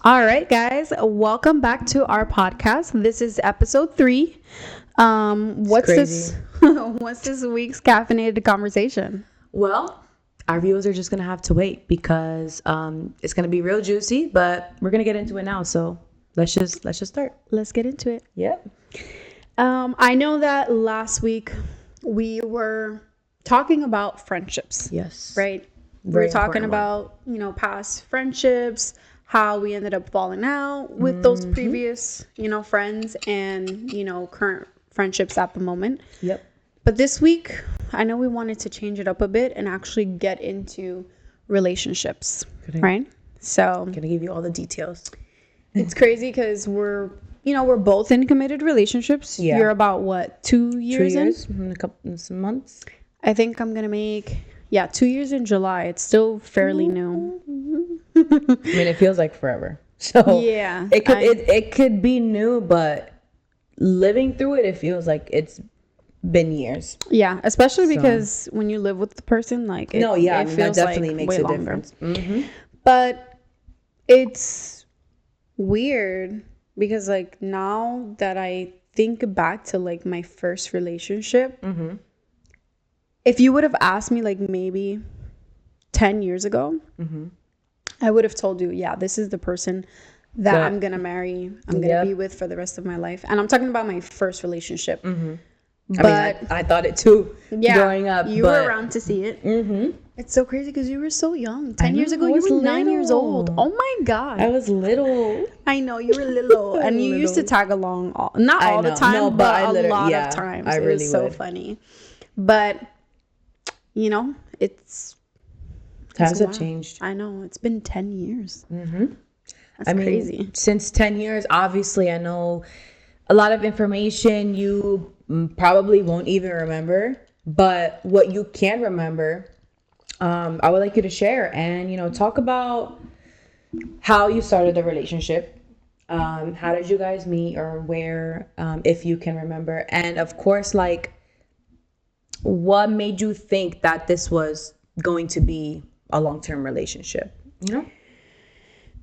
All right, guys, welcome back to our podcast. This is episode 3. What's crazy. this? What's this week's caffeinated conversation? Well, our viewers are just gonna have to wait because it's gonna be real juicy, but we're gonna get into it now. So let's just start. Let's get into it. Yep. I know that last week we were talking about friendships. Yes. Right. Very We're talking important about past friendships, how we ended up falling out with those previous friends, and current friendships at the moment. Yep. But this week, I know we wanted to change it up a bit and actually get into relationships, right? So Gonna give you all the details. it's crazy because we're both in committed relationships. Yeah. You're about what, 2 years in? In a couple some months. I think I'm gonna make 2 years in July. It's still fairly new. I mean, it feels like forever. So Yeah, it could be new, but living through it feels like it's been years. Yeah, especially because when you live with the person, like it that feels definitely like makes way a longer. difference. Mm-hmm. But it's weird because like now that I think back to like my first relationship, if you would have asked me like maybe 10 years ago, I would have told you, this is the person that I'm going to marry, I'm going to be with for the rest of my life. And I'm talking about my first relationship. But I thought it too growing up. You were around to see it. It's so crazy because you were so young. 10 years ago, you were 9 years old. Oh my God. I was little. I know, you were little. And you used to tag along, not all the time, but a lot of times. I it really was so would. funny. But, it's... Times have changed. I know. It's been 10 years. That's crazy. Mean, since 10 years, obviously, I know a lot of information you probably won't even remember. But what you can remember, I would like you to share and, talk about how you started the relationship. How did you guys meet, or where, if you can remember? And of course, like, what made you think that this was going to be a long-term relationship?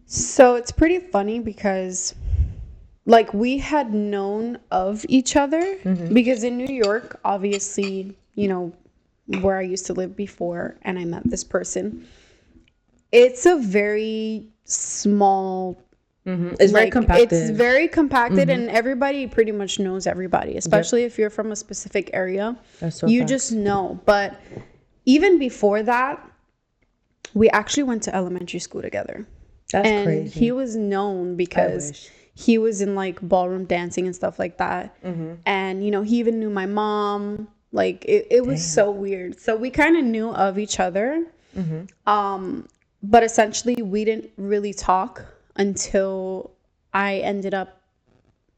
So it's pretty funny because like we had known of each other because in New York, obviously, where I used to live before, and I met this person, it's a very small... It's very compacted. It's very compacted, and everybody pretty much knows everybody, especially if you're from a specific area. That's so you facts. just know. But even before that, we actually went to elementary school together. That's and crazy. He was known because he was in like ballroom dancing and stuff like that. And, he even knew my mom. Like it was so weird. So we kind of knew of each other. But essentially we didn't really talk until I ended up,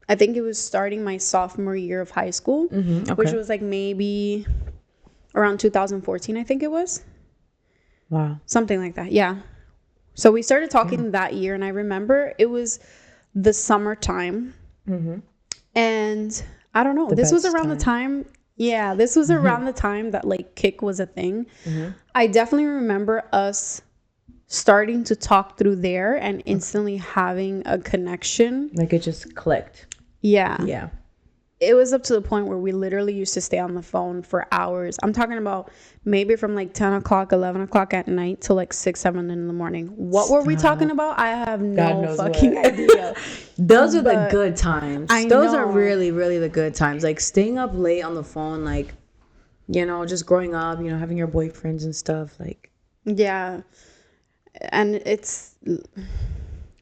I think it was starting my sophomore year of high school, which was like maybe around 2014, I think it was. Wow. Something like that. Yeah. So we started talking that year, and I remember it was the summertime. And I don't know, this was around the time. Yeah, this was around the time that like Kik was a thing. I definitely remember us starting to talk through there and instantly having a connection. Like it just clicked. Yeah. It was up to the point where we literally used to stay on the phone for hours. I'm talking about maybe from like 10 o'clock, 11 o'clock at night till like 6, 7 in the morning. What were we talking about? I have no fucking idea. Those are the good times. Those are know. really, really the good times. Like staying up late on the phone, like, just growing up, having your boyfriends and stuff. Like, yeah. And it's...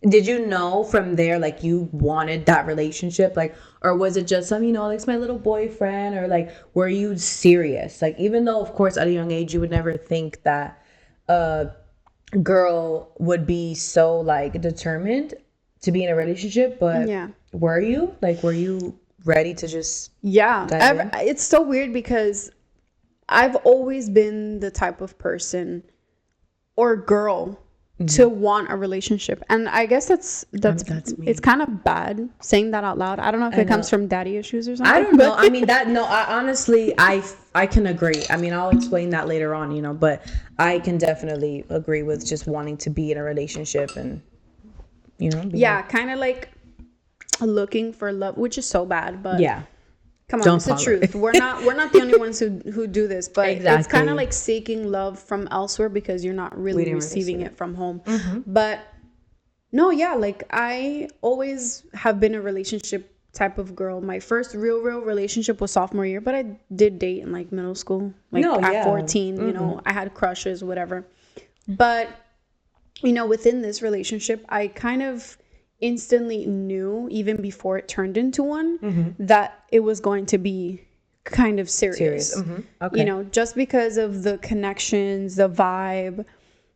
Did you know from there, like, you wanted that relationship? Like, or was it just some, like, it's my little boyfriend? Or, like, were you serious? Like, even though, of course, at a young age, you would never think that a girl would be so, like, determined to be in a relationship. But were you? Like, were you ready to just... Yeah. It's so weird because I've always been the type of person or girl to want a relationship, and I guess that's me. It's kind of bad saying that out loud. I don't know if it comes from daddy issues or something. I don't know. I mean, honestly, I can agree. I mean, I'll explain that later on, but I can definitely agree with just wanting to be in a relationship and Yeah, kind of like looking for love, which is so bad, but yeah. Come on, it's the truth. We're not the only ones who do this, but it's kind of like seeking love from elsewhere because you're not really receiving it from home. But no, yeah, like I always have been a relationship type of girl. My first real relationship was sophomore year, but I did date in like middle school, like at 14, you know, I had crushes, whatever. But within this relationship, I kind of instantly knew, even before it turned into one, that it was going to be kind of serious. Okay. Just because of the connections, the vibe,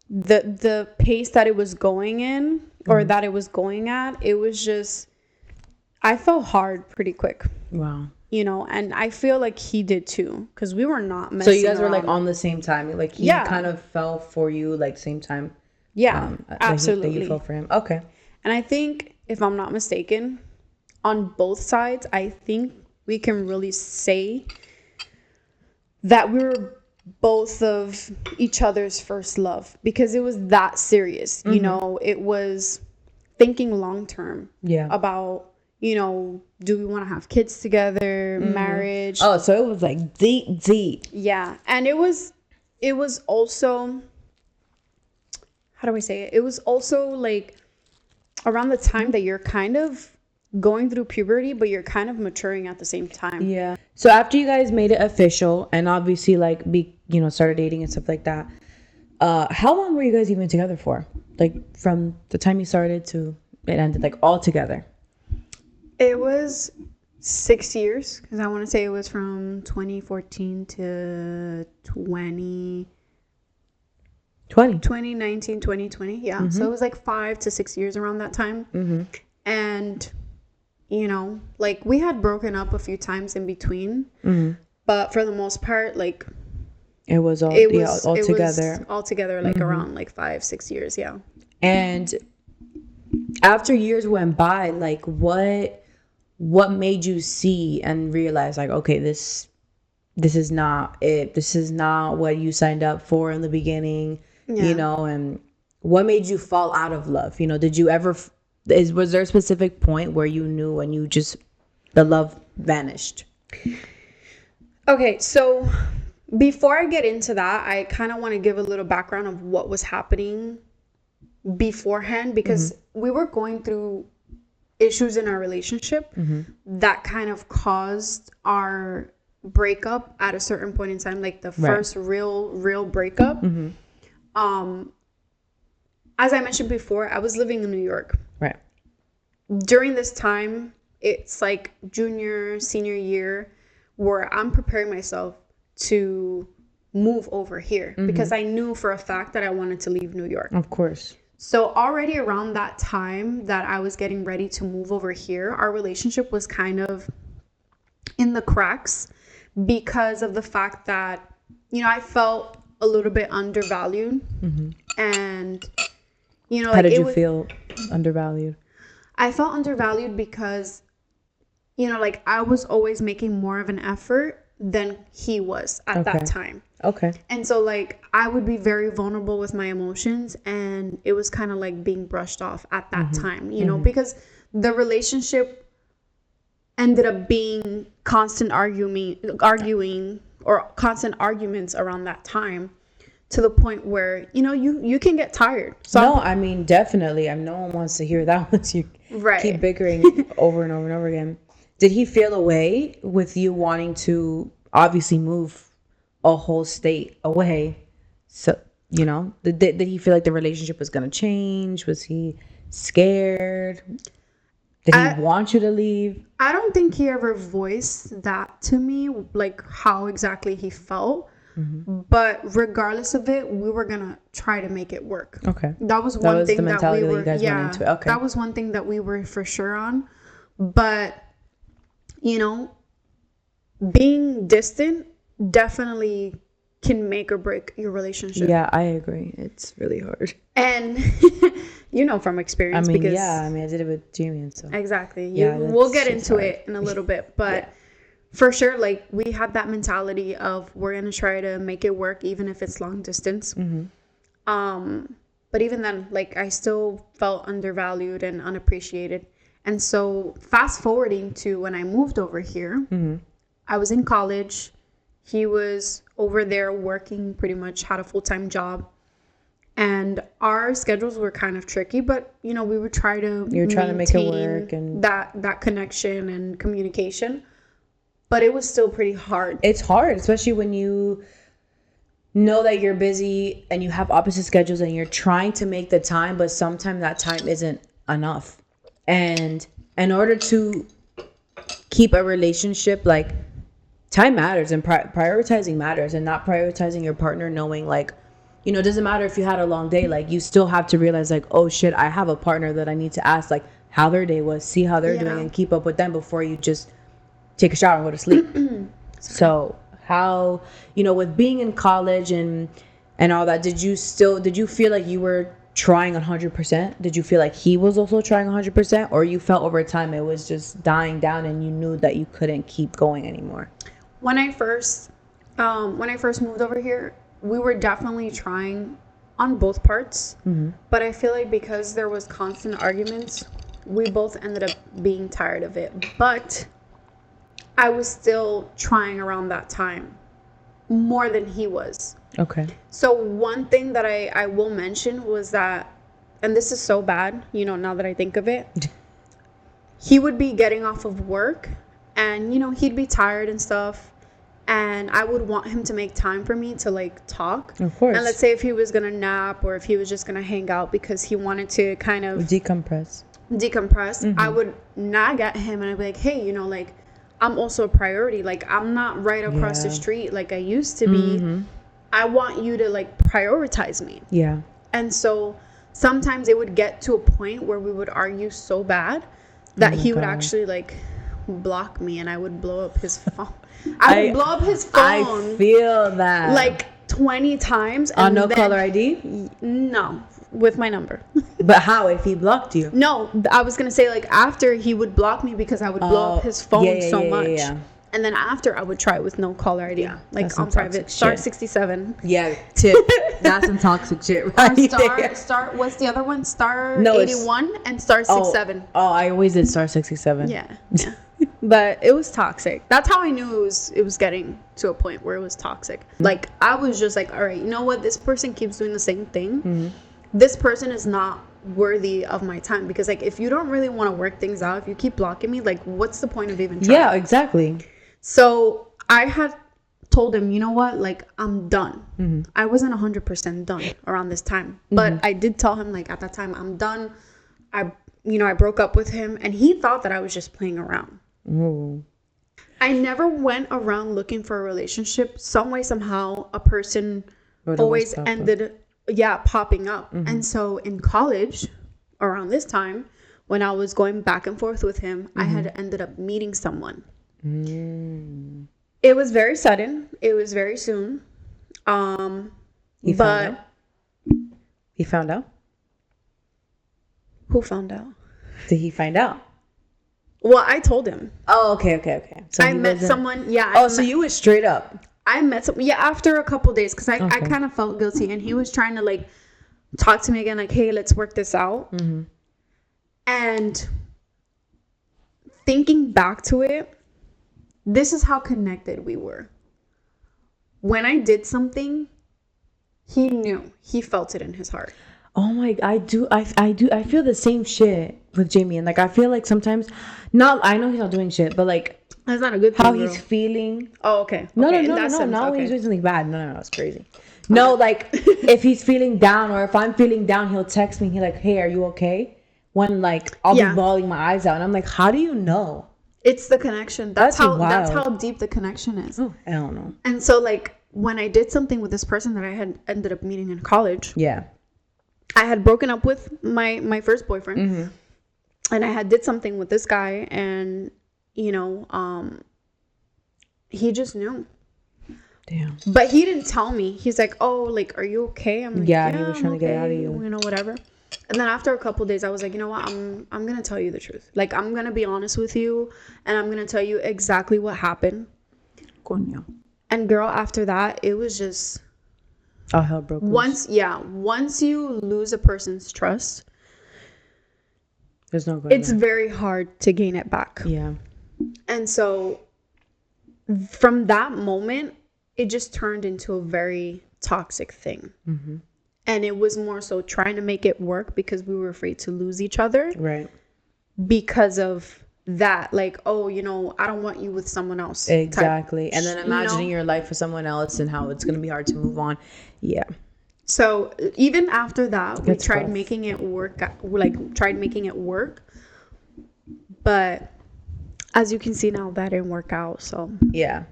the pace that it was going in, or that it was going at, it was just, I fell hard pretty quick. Wow. And I feel like he did too, because we were not messing So you guys around. were like on the same time, like he kind of fell for you like same time. Yeah, absolutely. That you fell for him. Okay. And I think, if I'm not mistaken, on both sides, I think we can really say that we were both of each other's first love, because it was that serious. It was thinking long term about, do we want to have kids together, marriage. Oh, so it was like deep. Yeah. And it was also, how do I say it? It was also like around the time that you're kind of going through puberty, but you're kind of maturing at the same time. Yeah. So after you guys made it official and obviously like started dating and stuff like that, how long were you guys even together for? Like from the time you started to it ended, like all together? It was 6 years, because I want to say it was from 2014 to 2019, 2020. Yeah. So it was like 5 to 6 years around that time. And, like we had broken up a few times in between. But for the most part, like it was all together. Was all together, like around like 5, 6 years. Yeah. And after years went by, like what made you see and realize like, okay, this is not it. This is not what you signed up for in the beginning. And what made you fall out of love? Did you ever, was there a specific point where you knew and the love vanished? Okay, so before I get into that, I kind of want to give a little background of what was happening beforehand, because we were going through issues in our relationship that kind of caused our breakup at a certain point in time, like the first real breakup. As I mentioned before, I was living in New York. Right. During this time, it's like junior, senior year, where I'm preparing myself to move over here because I knew for a fact that I wanted to leave New York. Of course. So already around that time that I was getting ready to move over here, our relationship was kind of in the cracks because of the fact that, I felt a little bit undervalued. And, how did you feel undervalued? I felt undervalued because, like I was always making more of an effort than he was at that time. Okay. And so like I would be very vulnerable with my emotions, and it was kind of like being brushed off at that time, because the relationship ended up being constant arguing or constant arguments around that time, to the point where, you can get tired. So no, I mean, definitely. No one wants to hear that once you keep bickering over and over and over again. Did he feel away with you wanting to obviously move a whole state away? So, did he feel like the relationship was going to change? Was he scared? Did he want you to leave? I don't think he ever voiced that to me, like how exactly he felt. But regardless of it, we were gonna try to make it work. Okay. That was one thing that we were. You guys went into. Okay. That was one thing that we were for sure on. But being distant definitely can make or break your relationship. Yeah, I agree. It's really hard. And from experience. I did it with Jamie and so. Exactly. We'll get into it in a little bit, but. For sure, like we had that mentality of we're gonna try to make it work even if it's long distance. But But even then, like, I still felt undervalued and unappreciated. And so fast forwarding to when I moved over here, I was in college. He was over there working, pretty much had a full-time job. And our schedules were kind of tricky, but, you know, we would try to You're trying to make it work and that connection and communication. But it was still pretty hard. It's hard, especially when you know that you're busy and you have opposite schedules and you're trying to make the time, but sometimes that time isn't enough. And in order to keep a relationship, like, time matters and prioritizing matters, and not prioritizing your partner, knowing, like, you know, it doesn't matter if you had a long day, like, you still have to realize, like, oh shit, I have a partner that I need to ask, like, how their day was, see how they're doing, and keep up with them before you just take a shower and go to sleep. So how, you know, with being in college and all that, did you feel like you were trying 100%? Did you feel like he was also trying 100%, or you felt over time it was just dying down and you knew that you couldn't keep going anymore? When I first moved over here, we were definitely trying on both parts. But I feel like because there was constant arguments, we both ended up being tired of it. But I was still trying around that time more than he was. Okay. So one thing that I will mention was that, and this is so bad, you know, now that I think of it, he would be getting off of work and, you know, he'd be tired and stuff. And I would want him to make time for me to, like, talk. Of course. And let's say if he was going to nap or if he was just going to hang out because he wanted to kind of decompress. I would nag at him and I'd be like, hey, you know, like, I'm also a priority. Like, I'm not right across the street like I used to be. I want you to, like, prioritize me. Yeah. And so sometimes it would get to a point where we would argue so bad that he would actually, like, block me and I would blow up his phone. I would blow up his phone. I feel that. Like 20 times. On no caller ID? No, with my number. But how if he blocked you? No, I was going to say, like, after he would block me because I would blow up his phone so much. Yeah. And then after I would try with no caller ID. Yeah, like on private. Star 67. Yeah, tip. That's some toxic shit right Star, what's the other one? Star 81 and Star 67. Oh, I always did Star 67. Yeah. But it was toxic. That's how I knew it was getting to a point where it was toxic. Like, I was just like, all right, you know what? This person keeps doing the same thing. This person is not worthy of my time. Because, like, if you don't really want to work things out, if you keep blocking me, like, what's the point of even trying? Yeah, exactly. So I had told him, you know what? Like, I'm done. I wasn't 100% done around this time. But I did tell him, like, at that time, I'm done. I broke up with him. And he thought that I was just playing around. I never went around looking for a relationship. Some way, somehow, a person always ended popping up. And so in college, around this time, when I was going back and forth with him, I had ended up meeting someone. It was very sudden. It was very soon. He found out? Who found out? Did he find out? Well, I told him. Oh, okay. So I met someone. Yeah. So you were straight up. I met someone. Yeah, after a couple days, because I kind of felt guilty, and he was trying to, like, talk to me again, like, hey, let's work this out. And thinking back to it, this is how connected we were. When I did something, he knew. He felt it in his heart. Oh my, I do. I feel the same shit with Jamie. And, like, I feel like sometimes, I know he's not doing shit, but, like, that's not a good thing. How he's feeling. Oh, okay. No. Not when he's doing something bad. No, it's crazy. No, like, if he's feeling down, or if I'm feeling down, he'll text me. He's like, hey, are you okay? When, like, I'll be bawling my eyes out. And I'm like, how do you know? It's the connection. That's how deep the connection is. Oh, I don't know. And so, like, when I did something with this person that I had ended up meeting in college. Yeah. I had broken up with my first boyfriend. And I had did something with this guy, and, you know, he just knew. Damn. But he didn't tell me. He's like, oh, like, are you okay? I'm like, yeah, he was trying to get out of you. You know, whatever. And then after a couple of days, I was like, you know what? I'm going to tell you the truth. Like, I'm going to be honest with you, and I'm going to tell you exactly what happened. Coño. And girl, after that, it was just All hell broke loose. Once you lose a person's trust, There's no going it's back. very hard to gain it back. Yeah. And so from that moment, it just turned into a very toxic thing. Mm-hmm. And it was more so trying to make it work because we were afraid to lose each other. Right. Because of that, like, oh, you know, I don't want you with someone else. Exactly. And then imagining your life for someone else and how it's going to be hard to move on. Yeah. So even after that, we tried rough. making it work. Tried making it work. But as you can see now, that didn't work out. So yeah.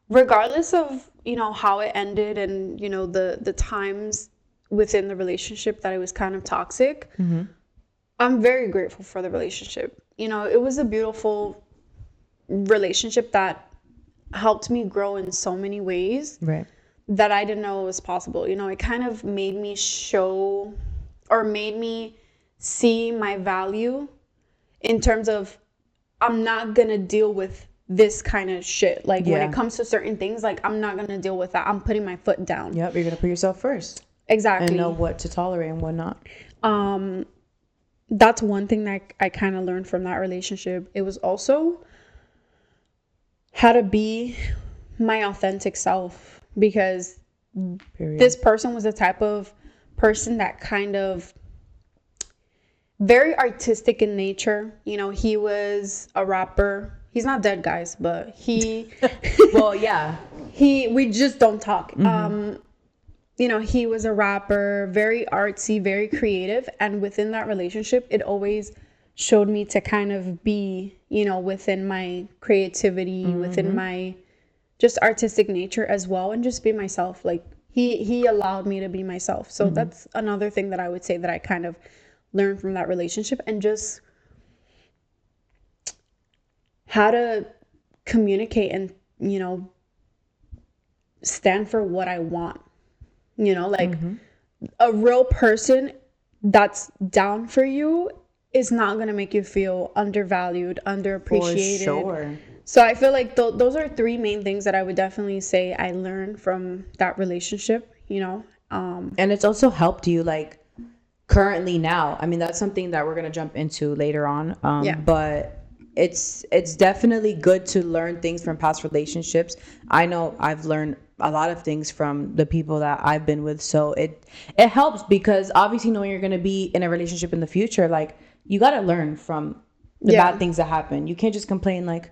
Regardless of, you know, how it ended and, you know, the times within the relationship that it was kind of toxic, Mm-hmm. I'm very grateful for the relationship. You know, it was a beautiful relationship that helped me grow in so many ways. Right. That I didn't know was possible. You know, it kind of made me see my value in terms of I'm not gonna deal with this kind of shit. Like when it comes to certain things, like I'm not gonna deal with that. I'm putting my foot down. Yep, you're gonna put yourself first. Exactly. And know what to tolerate and what not. That's one thing that I kind of learned from that relationship. It was also how to be my authentic self. Because this person was the type of person that kind of very artistic in nature. You know, he was a rapper. He's not dead, guys, but he well, yeah. We just don't talk. Mm-hmm. You know, he was a rapper, very artsy, very creative, and within that relationship, it always showed me to kind of be, you know, within my creativity, mm-hmm. within my just artistic nature as well, and just be myself. Like he allowed me to be myself. So mm-hmm. that's another thing that I would say that I kind of learned from that relationship, and just how to communicate and, you know, stand for what I want. You know, like mm-hmm. a real person that's down for you is not going to make you feel undervalued, underappreciated. For sure. So I feel like those are three main things that I would definitely say I learned from that relationship, you know. And it's also helped you, like, currently now. I mean, that's something that we're going to jump into later on. But it's definitely good to learn things from past relationships. I know I've learned a lot of things from the people that I've been with. So it helps, because obviously knowing you're going to be in a relationship in the future, like, you got to learn from the bad things that happen. You can't just complain like,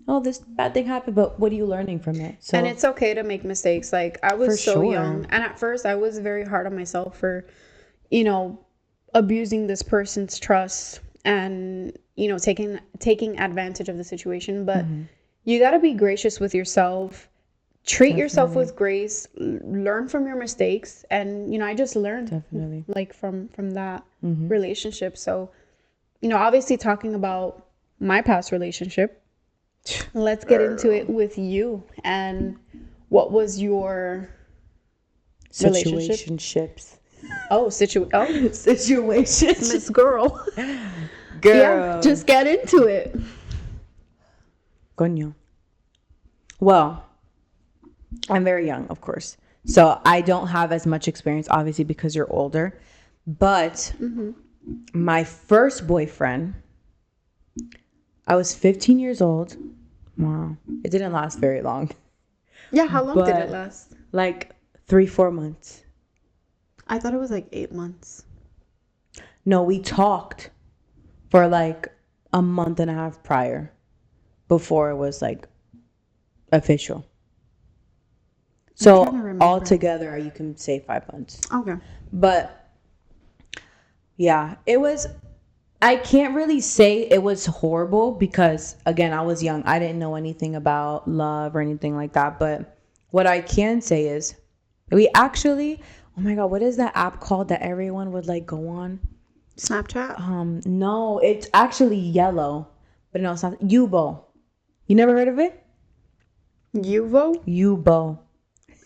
oh, this bad thing happened, but what are you learning from it? So, and it's okay to make mistakes. Like, I was so young, and at first I was very hard on myself for, you know, abusing this person's trust and, you know, taking advantage of the situation. But mm-hmm. you got to be gracious with yourself. Treat yourself with grace, learn from your mistakes. And, you know, I just learned like from that mm-hmm. relationship. So, you know, obviously talking about my past relationship, let's get into it with you. And what was your situationships? Situations. Miss Girl. Yeah, just get into it. Coño. Well, I'm very young, of course. So I don't have as much experience, obviously, because you're older. But mm-hmm. my first boyfriend, I was 15 years old. Wow. It didn't last very long. Yeah, how long did it last? Like 3-4 months. I thought it was like 8 months. No, we talked for like a month and a half prior, before it was like official. So all together, you can say 5 months. Okay. But yeah, it was, I can't really say it was horrible, because again, I was young. I didn't know anything about love or anything like that. But what I can say is we actually, oh my God, what is that app called that everyone would like go on? Snapchat? No, it's actually yellow, but no, it's not. Yubo. You never heard of it? Yubo.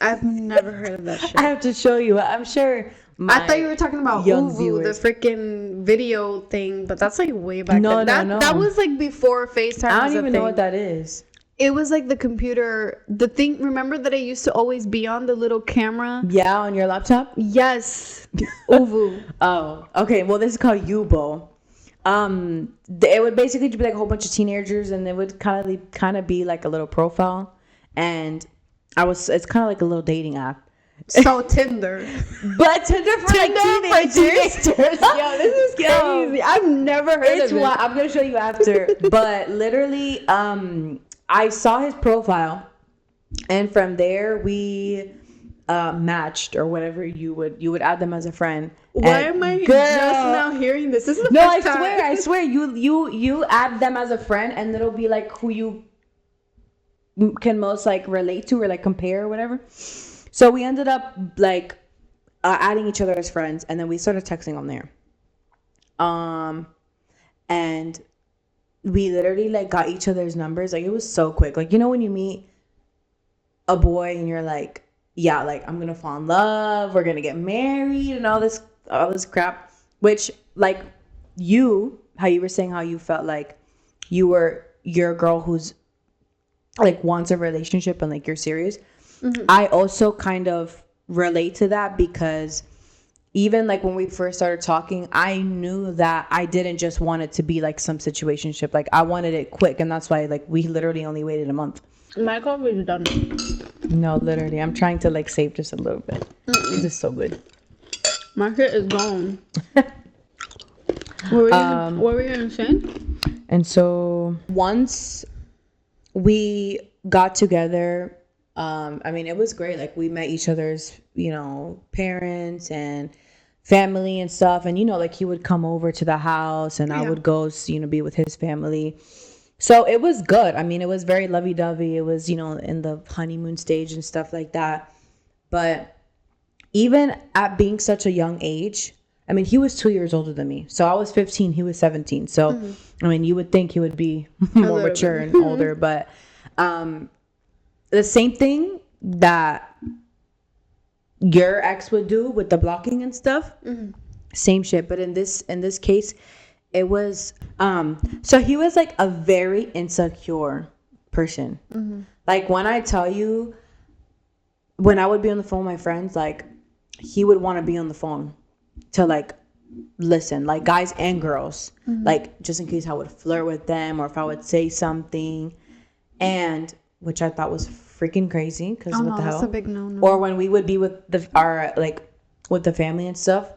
I've never heard of that shit. I have to show you. I'm sure. I thought you were talking about Uvu, the freaking video thing, but that's like way back then. That was like before FaceTime. I don't even know what that is. It was like the computer, the thing. Remember that I used to always be on the little camera? Yeah, on your laptop? Yes. Ovu. Oh, okay. Well, this is called Yubo. It would basically be like a whole bunch of teenagers, and it would kind of be like a little profile, and it's kind of like a little dating app. So Tinder. But Tinder for teenagers. Yo, this is crazy. I've never heard of it. I'm gonna show you after. But literally, I saw his profile, and from there we matched, or whatever. You would add them as a friend. Why am I just now hearing this? This is the first time. I swear. You add them as a friend, and it'll be like who you can most like relate to or like compare or whatever. So we ended up like adding each other as friends, and then we started texting on there. And we literally like got each other's numbers. Like it was so quick. Like, you know, when you meet a boy and you're like, yeah, like I'm gonna fall in love, we're gonna get married, and all this crap. Which, like, how you were saying how you felt like you're a girl who's like wants a relationship and like you're serious. Mm-hmm. I also kind of relate to that, because even like when we first started talking, I knew that I didn't just want it to be like some situationship. Like I wanted it quick, and that's why like we literally only waited a month. My coffee is done. No, literally, I'm trying to like save just a little bit. This is so good. My shit is gone. What were you gonna say? And so once we got together, I mean, it was great. Like we met each other's, you know, parents and family and stuff. And, you know, like he would come over to the house, and I would go, you know, be with his family. So it was good. I mean, it was very lovey-dovey. It was, you know, in the honeymoon stage and stuff like that. But even at being such a young age, I mean, he was 2 years older than me. So I was 15, he was 17. So, I mean, you would think he would be more mature and older. But the same thing that your ex would do with the blocking and stuff, same shit. But in this case, it was so he was like a very insecure person. Like when I tell you, when I would be on the phone with my friends, like he would want to be on the phone to like listen, like guys and girls, like just in case I would flirt with them or if I would say something, and which I thought was freaking crazy, because what the hell? That's a big no-no. Or when we would be with our with the family and stuff,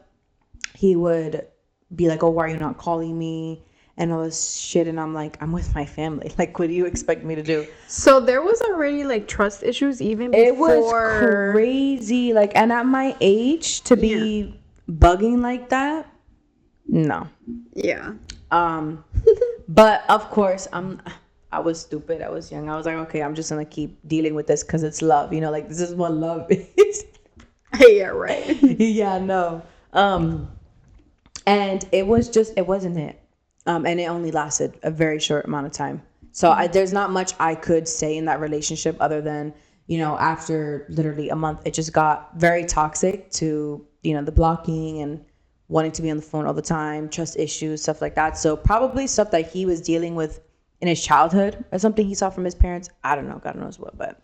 he would be like, "Oh, why are you not calling me?" and all this shit, and I'm like, I'm with my family. Like, what do you expect me to do? So there was already like trust issues even before. It was crazy. Like, and at my age to be bugging like that, no. Yeah. But of course, I was stupid. I was young. I was like, okay, I'm just gonna keep dealing with this because it's love. You know, like this is what love is. Yeah, right. Yeah, no. And it wasn't it. And it only lasted a very short amount of time. So there's not much I could say in that relationship other than, you know, after literally a month, it just got very toxic to, you know, the blocking and wanting to be on the phone all the time, trust issues, stuff like that. So probably stuff that he was dealing with in his childhood or something he saw from his parents. I don't know. God knows what, but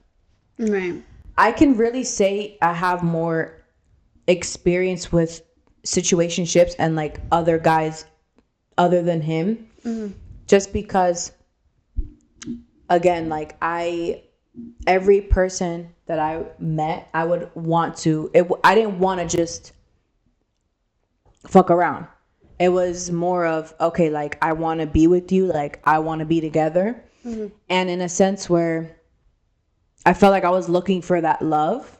right. I can really say I have more experience with situationships and like other guys other than him, just because, again, like every person that I met, I would want to, I didn't want to just fuck around. It was more of, okay, like I want to be with you, like I want to be together. And in a sense where I felt like I was looking for that love,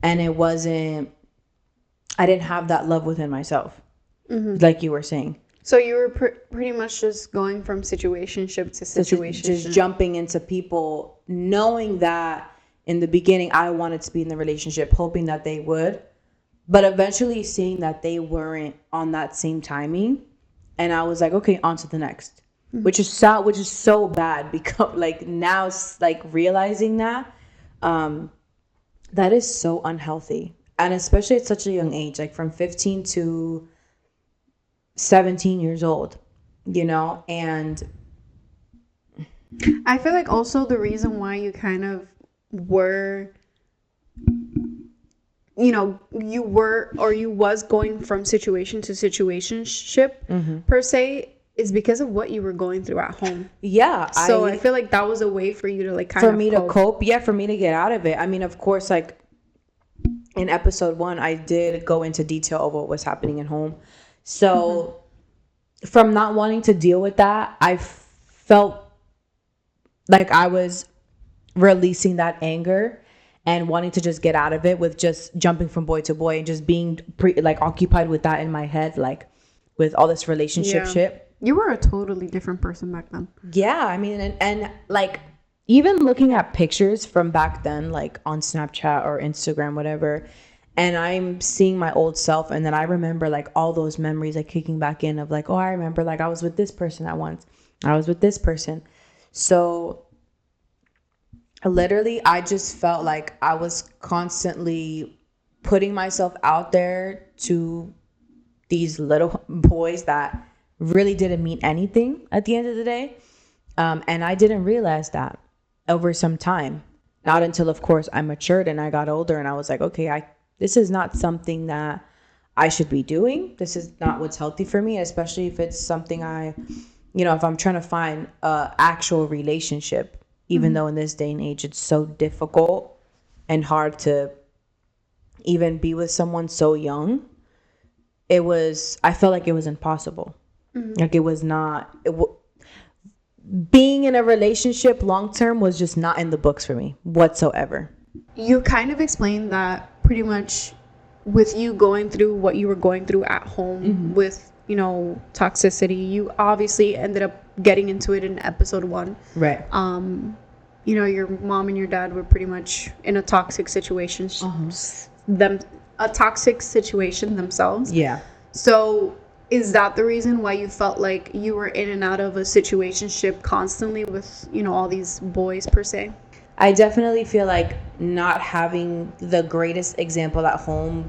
and I didn't have that love within myself, like you were saying. So you were pretty much just going from situationship to situationship. Just jumping into people, knowing that in the beginning I wanted to be in the relationship, hoping that they would, but eventually seeing that they weren't on that same timing, and I was like, okay, on to the next, which is so bad, because like now, like realizing that, that is so unhealthy, and especially at such a young age, like from 15 to 17 years old, you know. And I feel like also the reason why you kind of were, you were or you was going from situation to situationship per se is because of what you were going through at home. Yeah, So I feel like that was a way for you to like for me to cope. Yeah, for me to get out of it. I mean, of course, like in episode 1, I did go into detail of what was happening at home. So from not wanting to deal with that, I felt like I was releasing that anger and wanting to just get out of it with just jumping from boy to boy and just being like occupied with that in my head, like with all this relationship shit. You were a totally different person back then. Yeah, I mean, and like even looking at pictures from back then, like on Snapchat or Instagram, whatever, and I'm seeing my old self, and then I remember like all those memories like kicking back in of like, oh, I remember like I was with this person at once, I was with this person. So literally, I just felt like I was constantly putting myself out there to these little boys that really didn't mean anything at the end of the day. And I didn't realize that over some time. Not until, of course, I matured and I got older and I was like, okay, this is not something that I should be doing. This is not what's healthy for me, especially if it's something if I'm trying to find a actual relationship, even though in this day and age it's so difficult and hard to even be with someone so young. I felt like it was impossible. Like it was not, being in a relationship long term was just not in the books for me whatsoever. You kind of explained that pretty much with you going through what you were going through at home with, toxicity. You obviously ended up getting into it in episode 1. Right. Your mom and your dad were pretty much in a toxic situation. A toxic situation themselves. Yeah. So is that the reason why you felt like you were in and out of a situationship constantly with, all these boys per se? I definitely feel like not having the greatest example at home,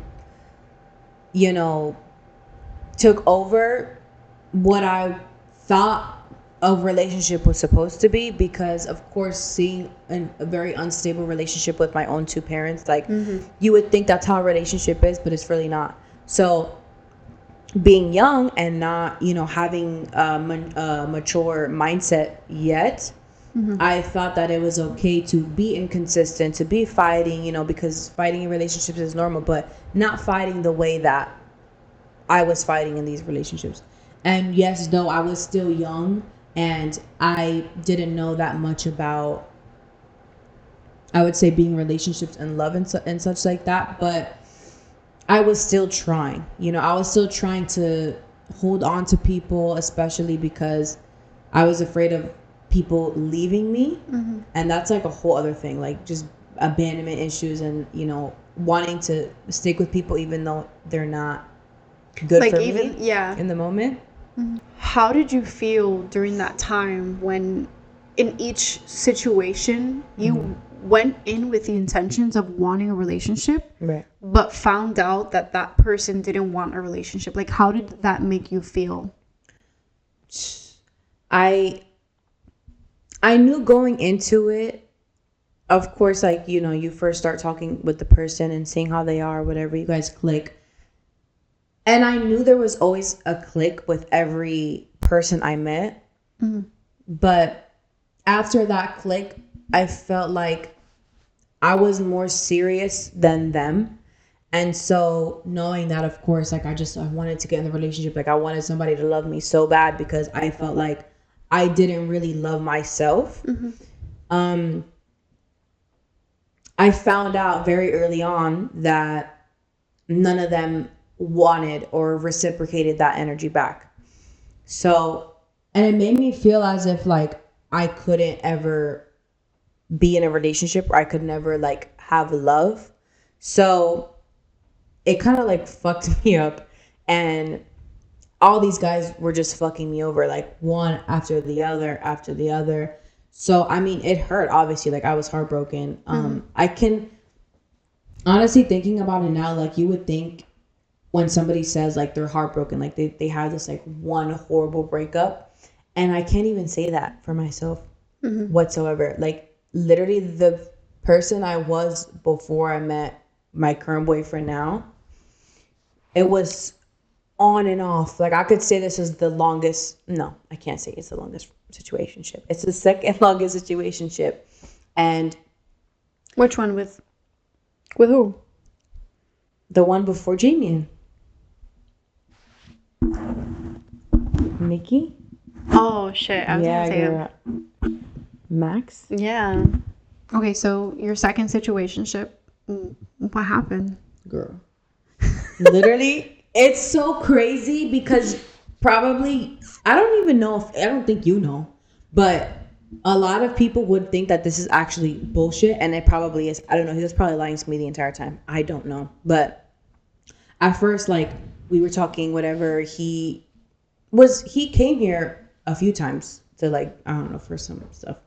took over what I thought a relationship was supposed to be, because of course seeing a very unstable relationship with my own 2 parents, like you would think that's how a relationship is, but it's really not. So being young and not having a mature mindset yet, I thought that it was okay to be inconsistent, to be fighting, because fighting in relationships is normal, but not fighting the way that I was fighting in these relationships. And yes, though I was still young and I didn't know that much about, I would say, being in relationships and love and such like that, but I was still trying. I was still trying to hold on to people, especially because I was afraid of people leaving me. And that's like a whole other thing, like just abandonment issues and, wanting to stick with people even though they're not good for me in the moment. How did you feel during that time when in each situation you went in with the intentions of wanting a relationship, right, but found out that that person didn't want a relationship? Like, how did that make you feel? I knew going into it, of course, like, you first start talking with the person and seeing how they are, whatever, you guys click. And I knew there was always a click with every person I met. But after that click, I felt like I was more serious than them. And so knowing that, of course, like I wanted to get in the relationship. Like I wanted somebody to love me so bad because I felt like I didn't really love myself. I found out very early on that none of them wanted or reciprocated that energy back. So, and it made me feel as if like I couldn't ever be in a relationship, or I could never like have love. So it kind of like fucked me up, and all these guys were just fucking me over, like one after the other. So I mean, it hurt, obviously. Like I was heartbroken. I can honestly, thinking about it now, like you would think when somebody says like they're heartbroken, like they have this like one horrible breakup, and I can't even say that for myself. whatsoever. Like literally the person I was before I met my current boyfriend now, it was on and off. Like I could say this is the longest. No, I can't say it's the longest situationship. It's the second longest situationship. And Which one with who? the one before Jamie. Nikki? Oh shit! I was gonna say girl. Max? Yeah. Okay, so your second situationship, what happened? Girl. Literally, it's so crazy because probably, I don't think you know, but a lot of people would think that this is actually bullshit, and it probably is. I don't know. He was probably lying to me the entire time. I don't know. But at first, like, we were talking, whatever, he came here a few times to, like, I don't know, for some stuff.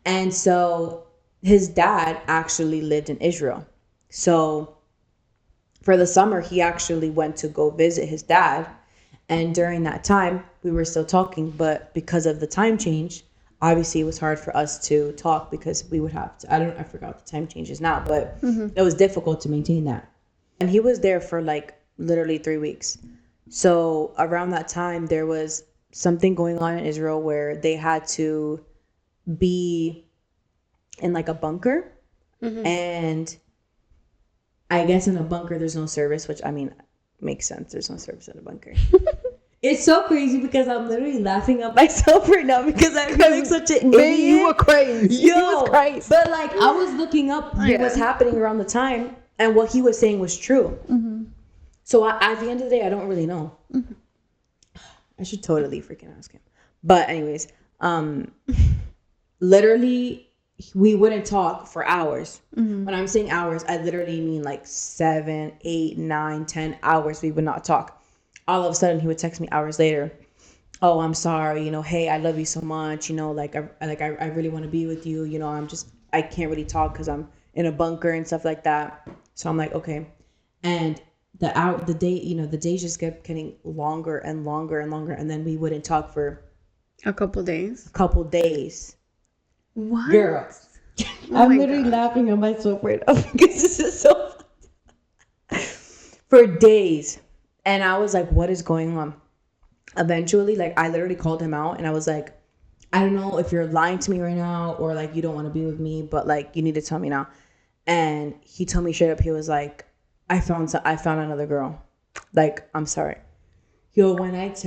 And so his dad actually lived in Israel. So for the summer, he actually went to go visit his dad. And during that time, we were still talking. But because of the time change, obviously it was hard for us to talk because we would have to, I forgot what the time change is now, but it was difficult to maintain that. And he was there for like literally 3 weeks. So around that time, there was something going on in Israel where they had to be in like a bunker. And I guess in a bunker, there's no service, which I mean, makes sense. There's no service in a bunker. It's so crazy because I'm literally laughing at myself right now because I feel like such an idiot. You were crazy. Yo, you was crazy. But like I was looking up what was happening around the time, and what he was saying was true. So at the end of the day, I don't really know. I should totally freaking ask him. But anyways, literally, we wouldn't talk for hours. When I'm saying hours, I literally mean like 7, 8, 9, 10 hours. We would not talk. All of a sudden, he would text me hours later. Oh, I'm sorry. You know, hey, I love you so much. You know, like I really want to be with you. You know, I can't really talk because I'm in a bunker and stuff like that. So I'm like, okay. And the days just kept getting longer and longer and longer, and then we wouldn't talk for a couple days. What? Girl, I'm literally laughing at myself right now because this is so for days. And I was like, what is going on? Eventually, like, I literally called him out and I was like, I don't know if you're lying to me right now or like you don't want to be with me, but like you need to tell me now. And he told me straight up, he was like, I found another girl. Like, I'm sorry. Yo, when I wish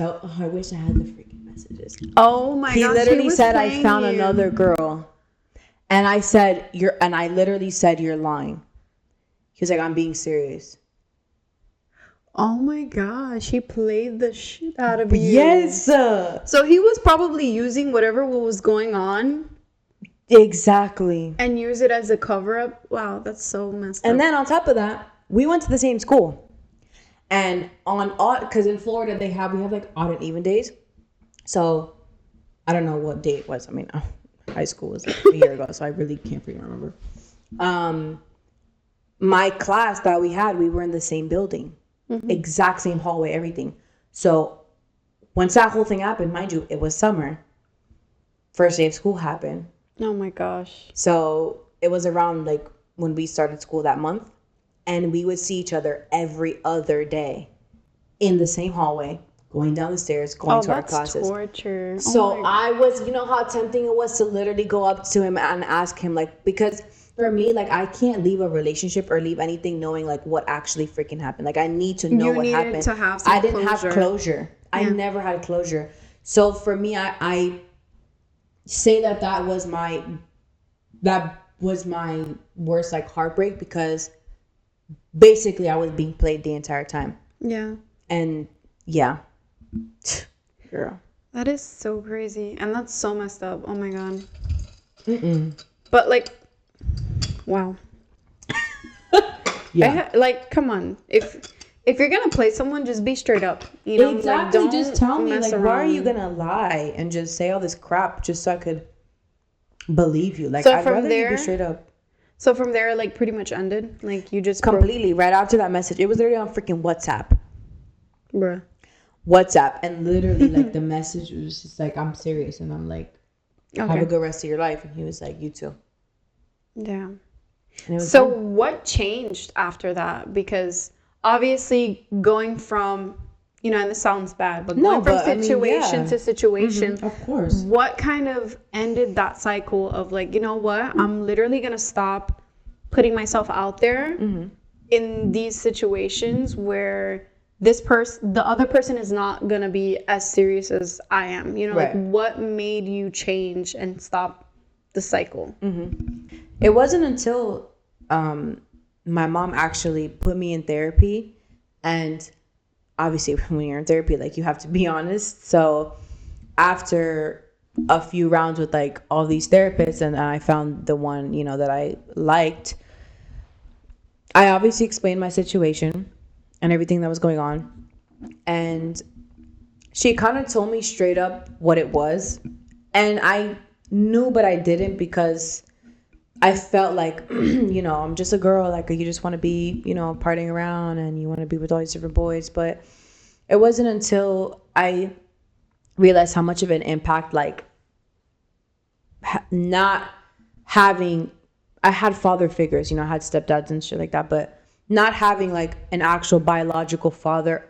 I had the freaking messages. Oh my god. He literally said I found another girl. And I literally said you're lying. He was like, I'm being serious. Oh my gosh, he played the shit out of you. Yes. So he was probably using whatever was going on. Exactly. And use it as a cover up. Wow, that's so messed up. And then on top of that, we went to the same school. And because in Florida we have like odd and even days. So I don't know what day it was. I mean, high school was like a year ago, so I really can't freaking remember. My class that we were in the same building. Exact same hallway, everything. So once that whole thing happened, mind you, it was summer. First day of school happened. Oh my gosh. So it was around like when we started school that month, and we would see each other every other day in the same hallway, going down the stairs, going to our classes. Torture. So I was, you know how tempting it was to literally go up to him and ask him, like, because for me, like, I can't leave a relationship or leave anything knowing like what actually freaking happened. Like, I need to know what happened. To have some I didn't have closure. Yeah. I never had closure. So for me, I say that was my worst like heartbreak, because basically I was being played the entire time. Yeah. And yeah. Girl. That is so crazy. And that's so messed up. Oh my god. But like, wow. Yeah. Like, come on. If you're gonna play someone, just be straight up. You know, exactly. Like, don't just tell me, like, around. Why are you gonna lie and just say all this crap just so I could believe you? Like, so I'd rather you be straight up. So from there, like, pretty much ended. Like, you just completely right after that message. It was literally on freaking WhatsApp. Bruh. WhatsApp, and literally like the message was just like, I'm serious, and I'm like, Have a good rest of your life. And he was like, you too. Yeah. So what changed after that? Because obviously going from, and this sounds bad, but going from situation to situation, of course. What kind of ended that cycle of like, you know what, I'm literally going to stop putting myself out there in these situations where the other person is not going to be as serious as I am. Like what made you change and stop the cycle? It wasn't until my mom actually put me in therapy, and obviously when you're in therapy, like you have to be honest. So after a few rounds with like all these therapists, and I found the one, that I liked, I obviously explained my situation and everything that was going on. And she kind of told me straight up what it was. And I knew, but I didn't, because I felt like, I'm just a girl. Like, you just want to be, partying around and you want to be with all these different boys. But it wasn't until I realized how much of an impact, like, not having, I had father figures, I had stepdads and shit like that, but not having like an actual biological father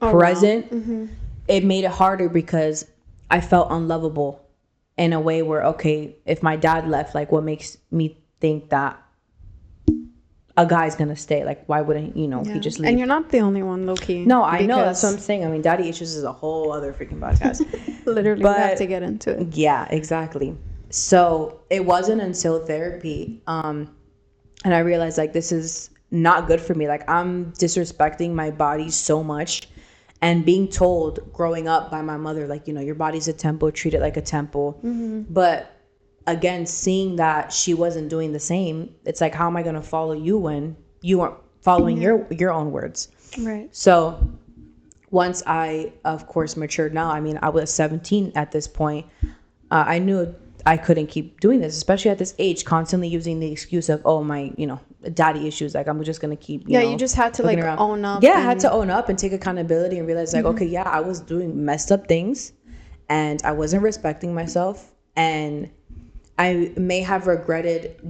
present, it made it harder because I felt unlovable in a way where, okay, if my dad left, like what makes me think that a guy's gonna stay? Like, why wouldn't he just leave? And you're not the only one, low-key. No, I know, that's what I'm saying. I mean, daddy issues is a whole other freaking podcast. Literally, we have to get into it. Yeah, exactly. So it wasn't until therapy, and I realized like this is not good for me. Like, I'm disrespecting my body so much, and being told growing up by my mother, like, your body's a temple, treat it like a temple. But again, seeing that she wasn't doing the same, it's like, how am I going to follow you when you weren't following your own words? Right. So once I, of course, matured now, I mean, I was 17 at this point. I knew I couldn't keep doing this, especially at this age, constantly using the excuse of, oh, my, daddy issues. Like, I'm just going to keep, you just had to like own up. Yeah, I had to own up and take accountability and realize like, okay, yeah, I was doing messed up things and I wasn't respecting myself. And I may have regretted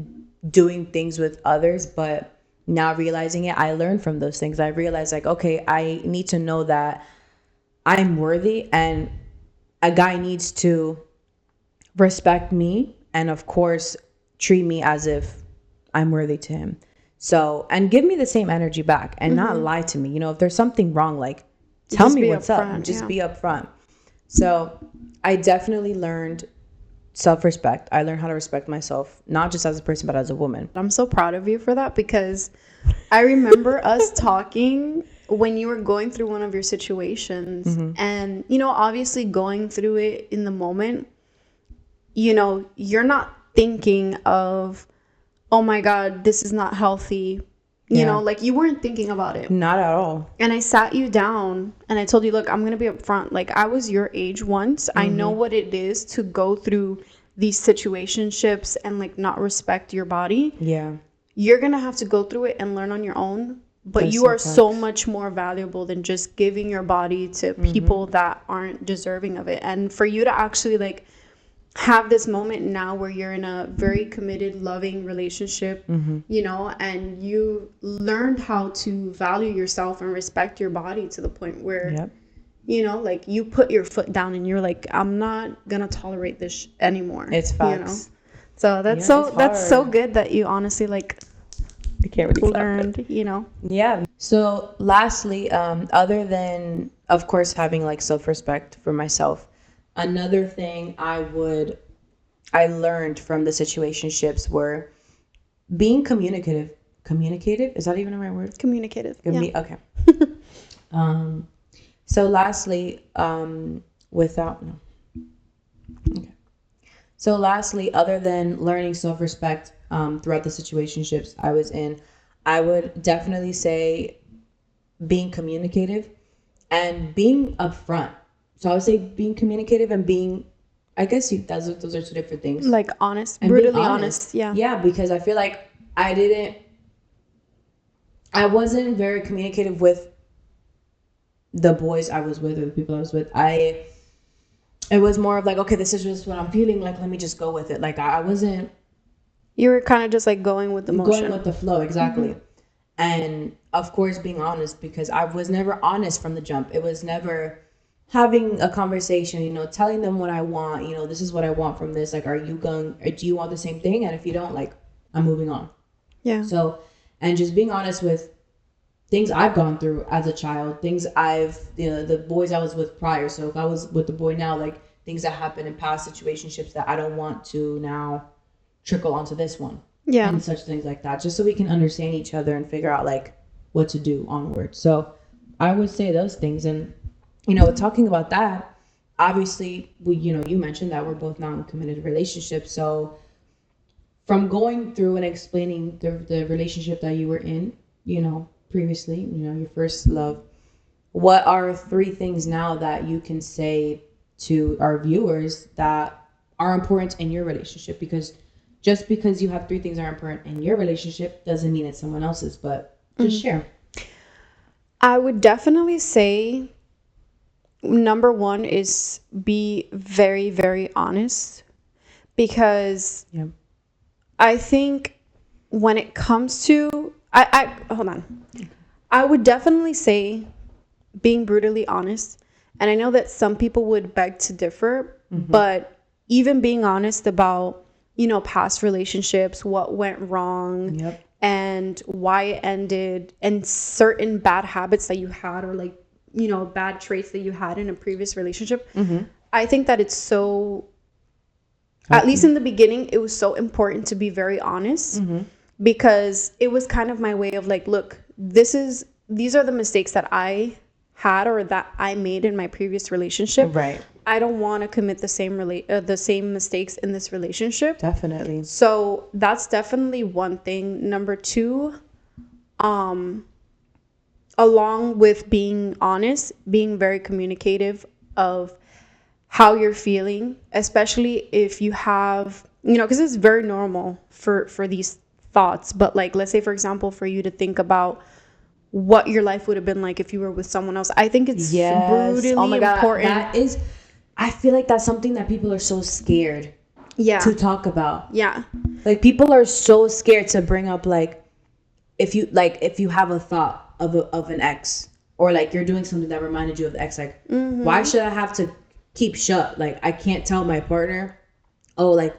doing things with others, but now realizing it, I learned from those things. I realized like, okay, I need to know that I'm worthy, and a guy needs to respect me and of course treat me as if I'm worthy to him. So, and give me the same energy back and not lie to me. If there's something wrong, like tell me what's up. Just be upfront. So I definitely learned self-respect. I learned how to respect myself, not just as a person, but as a woman. I'm so proud of you for that, because I remember us talking when you were going through one of your situations, and, obviously going through it in the moment, you're not thinking of, oh my God, this is not healthy. Like you weren't thinking about it. Not at all. And I sat you down and I told you, look, I'm going to be upfront. Like, I was your age once. I know what it is to go through these situationships and like not respect your body. Yeah. You're going to have to go through it and learn on your own. But you are so much more valuable than just giving your body to people that aren't deserving of it. And for you to actually like have this moment now where you're in a very committed, loving relationship, and you learned how to value yourself and respect your body to the point where, like you put your foot down and you're like, I'm not gonna tolerate this anymore. It's facts. So that's so good that you honestly like I can't really learned, Yeah. So lastly, other than of course having like self-respect for myself, another thing I learned from the situationships were being communicative. Communicative? Is that even the right word? Communicative. Yeah. Okay. So lastly, other than learning self-respect throughout the situationships I was in, I would definitely say being communicative and being upfront. So I would say being communicative and being, I guess those are two different things. Like honest, and brutally honest. Yeah. Yeah, because I feel like I wasn't very communicative with the boys I was with or the people I was with. I It was more of like, okay, this is just what I'm feeling. Like, let me just go with it. Like, I wasn't. You were kind of just like going with the motion. Going with the flow, exactly. Mm-hmm. And of course, being honest, because I was never honest from the jump. It was never having a conversation, telling them what I want. This is what I want from this. Like, do you want the same thing? And if you don't, like, I'm moving on. Yeah. So, and just being honest with things I've gone through as a child, things the boys I was with prior. So if I was with the boy now, like things that happened in past situationships that I don't want to now trickle onto this one. Yeah. And such things like that, just so we can understand each other and figure out like what to do onward. So I would say those things. And, talking about that, obviously you mentioned that we're both not in committed relationships. So from going through and explaining the relationship that you were in, previously, your first love, what are 3 things now that you can say to our viewers that are important in your relationship? Because just because you have 3 things that are important in your relationship doesn't mean it's someone else's, but just share. I would definitely say number 1 is be very, very honest, because I think when it comes to, I hold on. I would definitely say being brutally honest. And I know that some people would beg to differ, but even being honest about, past relationships, what went wrong, and why it ended, and certain bad habits that you had, or like, bad traits that you had in a previous relationship. I think that it's so, at least in the beginning, it was so important to be very honest, because it was kind of my way of like, look, these are the mistakes that I had or that I made in my previous relationship. Right. I don't want to commit the same mistakes in this relationship. Definitely. So that's definitely one thing. Number 2, along with being honest, being very communicative of how you're feeling, especially if you have, because it's very normal for these thoughts. But like, let's say, for example, for you to think about what your life would have been like if you were with someone else. I think it's brutally important. That is, I feel like that's something that people are so scared to talk about. Yeah. Like, people are so scared to bring up, like, if you have a thought of an ex, or like you're doing something that reminded you of the ex, like, why should I have to keep shut? Like, I can't tell my partner, oh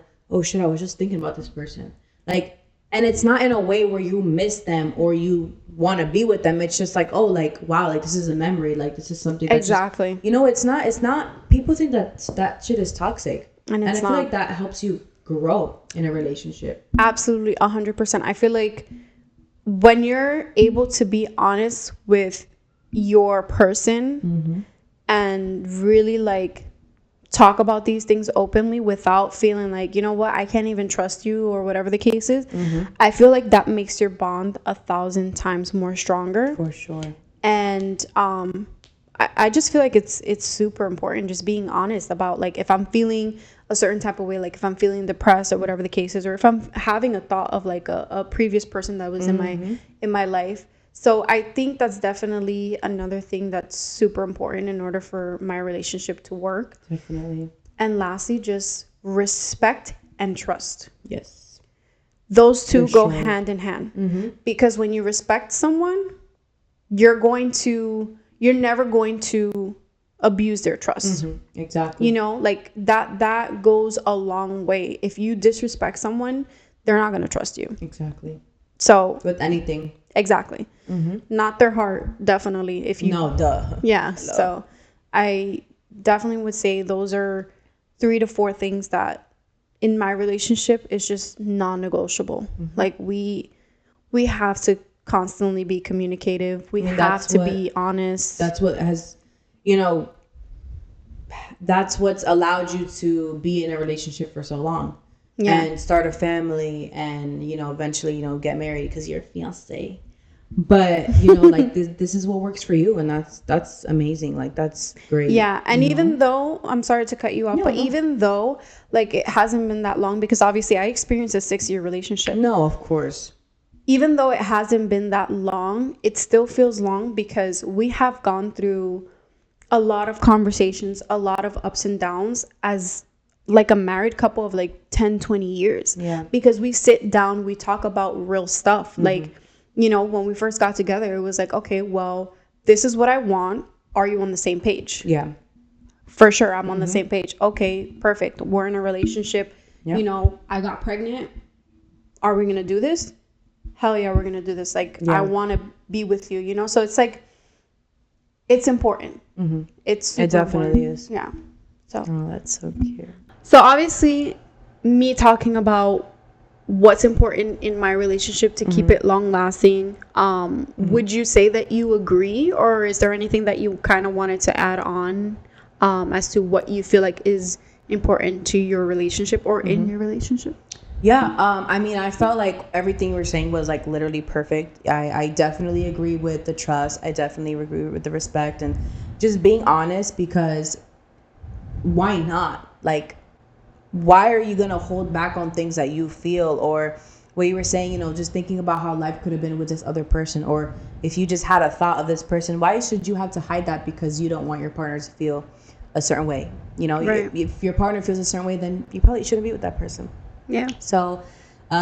shit, I was just thinking about this person. Like, and it's not in a way where you miss them or you want to be with them. It's just like, oh, like, wow, like, this is a memory. Like, this is something that exactly. Just, it's not, people think that shit is toxic. And I feel like that helps you grow in a relationship. Absolutely, 100%. I feel like when you're able to be honest with your person and really like talk about these things openly without feeling like, I can't even trust you, or whatever the case is, I feel like that makes your bond 1,000 times more stronger. For sure. And I just feel like it's super important just being honest about, like, if I'm feeling a certain type of way, like if I'm feeling depressed or whatever the case is, or if I'm having a thought of like a previous person that was in my life. So I think that's definitely another thing that's super important in order for my relationship to work. Definitely. And lastly, just respect and trust. Yes. Those two go hand in hand. Because when you respect someone, you're never going to abuse their trust. Exactly. Like that goes a long way. If you disrespect someone, they're not going to trust you. Exactly. So with anything. Exactly. Not their heart, definitely. Yeah. No. So I definitely would say those are 3 to 4 things that in my relationship is just non-negotiable. Like we have to constantly be communicative. We have to be honest. That's what has, that's what's allowed you to be in a relationship for so long. Yeah. And start a family and, eventually, get married because you're a fiance. But, like this is what works for you. And that's amazing. Like, that's great. Yeah. And even though, I'm sorry to cut you off, even though like it hasn't been that long, because obviously I experienced a 6-year relationship. No, of course. Even though it hasn't been that long, it still feels long because we have gone through a lot of conversations, a lot of ups and downs as like a married couple of like 10, 20 years. Yeah. Because we sit down, we talk about real stuff. Like, you know, when we first got together, it was like, okay, well, this is what I want. Are you on the same page? Yeah. For sure, I'm on the same page. Okay, perfect. We're in a relationship. Yep. You know, I got pregnant. Are we going to do this? Hell yeah, we're going to do this. Like, I want to be with you, you know? So it's like, it's important. It's super It definitely important. is. Yeah. So. Oh, that's so cute. So obviously, me talking about what's important in my relationship to keep it long lasting. Would you say that you agree, or is there anything that you kind of wanted to add on as to what you feel like is important to your relationship or in your relationship? Yeah, I mean, I felt like everything you were saying was like literally perfect. I definitely agree with the trust. I definitely agree with the respect and just being honest, because why not? Like, why are you going to hold back on things that you feel? Or what you were saying, you know, just thinking about how life could have been with this other person, or if you just had a thought of this person, why should you have to hide that because you don't want your partner to feel a certain way? You know, Right. if your partner feels a certain way, then you probably shouldn't be with that person. Yeah. So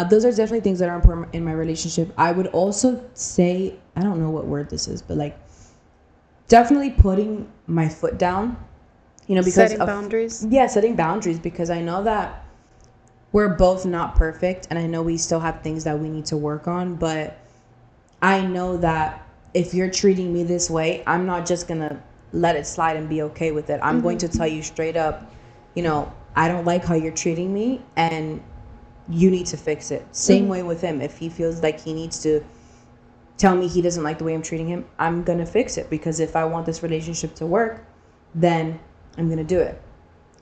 those are definitely things that are important in my relationship. I would also say, I don't know what word this is, but like definitely putting my foot down, you know, because Setting boundaries. Yeah, setting boundaries, because I know that we're both not perfect, and I know we still have things that we need to work on, but I know that if you're treating me this way, I'm not just gonna let it slide and be okay with it. I'm going to tell you straight up, you know, I don't like how you're treating me, and you need to fix it. Same way with him. If he feels like he needs to tell me he doesn't like the way I'm treating him, I'm gonna fix it, because if I want this relationship to work, then I'm gonna do it.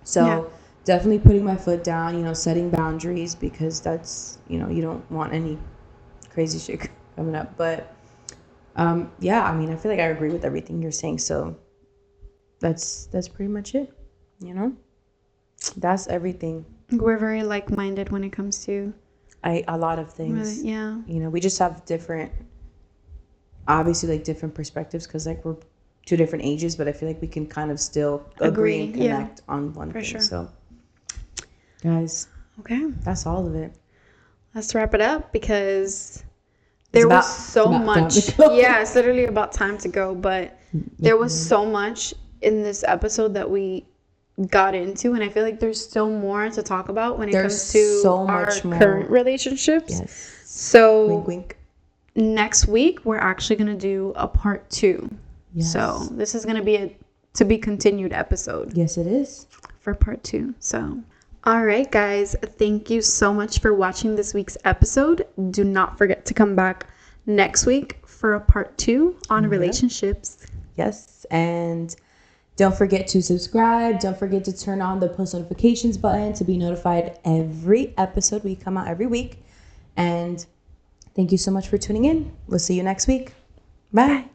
So definitely putting my foot down, you know, setting boundaries, because that's, you know, you don't want any crazy shit coming up. But yeah, I mean, I feel like I agree with everything you're saying. So that's pretty much it, you know. That's everything. We're very like-minded when it comes to A lot of things. really, yeah. You know, we just have different, obviously, like different perspectives, because like we're two different ages, but I feel like we can kind of still agree and connect on one thing. Sure. So guys, Okay, that's all of it. let's wrap it up, because there was so much. Yeah, it's literally about time to go, but there was so much in this episode that we got into, and I feel like there's still more to talk about when it comes to so our much more. current relationships. Yes. So Wink, wink. next week we're actually going to do a part 2. Yes. So this is going to be a to be continued episode. Yes, it is. For part 2. So all right, guys, thank you so much for watching this week's episode. Do not forget to come back next week for a part 2 on relationships. Yes, and don't forget to subscribe. Don't forget to turn on the post notifications button to be notified every episode. We come out every week. And thank you so much for tuning in. We'll see you next week. Bye.